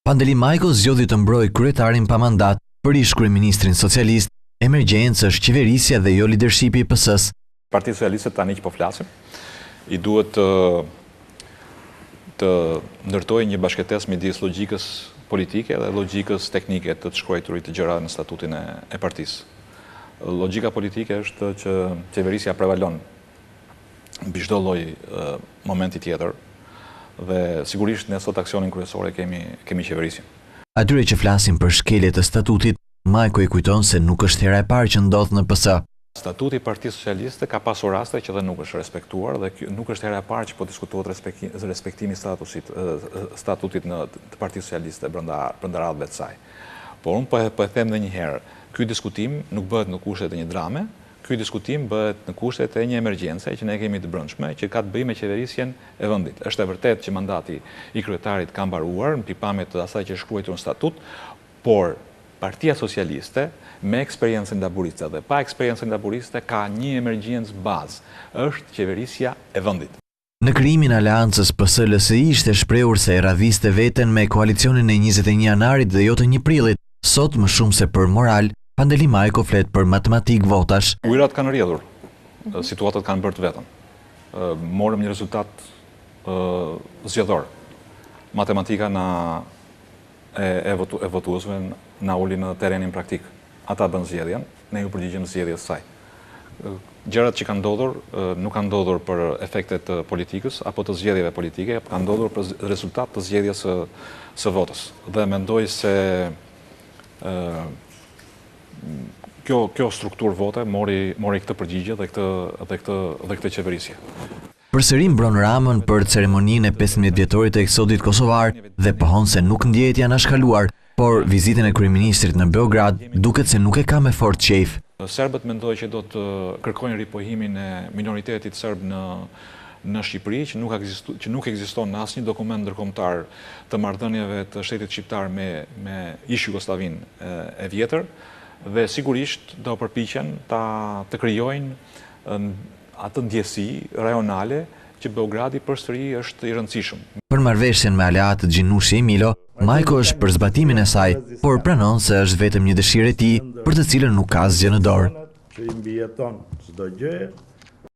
Pandeli Majko zgjodhi të mbrojë kryetarin pa mandat për ish-kryeministrin socialist. Emergjencë është qeverisja dhe jo lidershipi i PS-s. Partia Socialiste tani që po flasim, i duhet të ndërtojë një bashkëtesë midis logjikës politike dhe logjikës teknike të shkruajturit të gjëra në statutin e partisë. Logjika politike është që qeverisja prevalon mbi çdo lloj momenti tjetër dhe sigurisht ne sot aksionin kryesor kemi qeverisjen. Atyre që flasin për shkelje të statutit, Majko i kujton se nuk është hera e parë që ndodh në PS. Statuti i Partisë Socialiste ka pasur raste që dhe nuk është respektuar dhe nuk është hera e parë që po diskutohet respektimi statutit të Partisë Socialiste brenda radhëve të saj. Por unë po e them edhe një herë, ky diskutim nuk bëhet në kushtet e një drame, ky diskutim bëhet në kushtet e një emergjence që ne kemi të brendshme, që ka të bëjë me qeverisjen e vendit. Është e vërtetë që mandati i kryetarit ka mbaruar në pikpamje të asaj që është shkruar në statut, por Partia Socialiste me eksperiencën laboriste dhe pa eksperiencën laboriste ka një emergjencë bazë, është qeverisja e vendit. Në krijimin e aleancës PS-LSI ishte shprehur se e radhiste veten me koalicionin e 21 janarit dhe jo të 1 prillit. Sot më shumë se për moral, Pandeli Majko flet për matematik votash. Ujërat kanë rrjedhur, situatat kanë bërë të vetën. Morëm një rezultat zgjedhor. Matematika e votuesve na uli në terrenin praktik. Ata bën zgjedhjen, ne ju përgjigjem zgjedhjes së saj. Gjërat që kanë ndodhur nuk kanë ndodhur për efektet të politikës apo të zgjedhjeve politike, kanë ndodhur për rezultat të zgjedhjes së votës. Dhe mendoj se kjo strukturë vote mori këtë përgjigje dhe këtë qeverisje. Përsëri mbron Ramën për ceremoninë e 15 vjetorit të eksodit kosovar dhe pohon se nuk ndjehet janë anashkaluar, por vizitën e kryeministrit në Beograd duket se nuk e ka me fort qejf. Serbët mendoj që do të kërkojnë ripohimin e minoritetit serb në Shqipëri, që nuk ekziston në asnjë dokument ndërkombëtar të marrëdhënieve të shtetit shqiptar me ish Jugosllavinë e vjetër, dhe sigurisht do përpiqen të krijojnë atë ndjesi rajonale që Beogradi përsëri është i rëndësishëm. Për marrëveshjen me aleatët Xhinushi e Milo, Majko është për zbatimin e saj, por pranon se është vetëm një dëshirë e tij për të cilën nuk ka asgjë në dorë. Që i mbijeton çdo gjë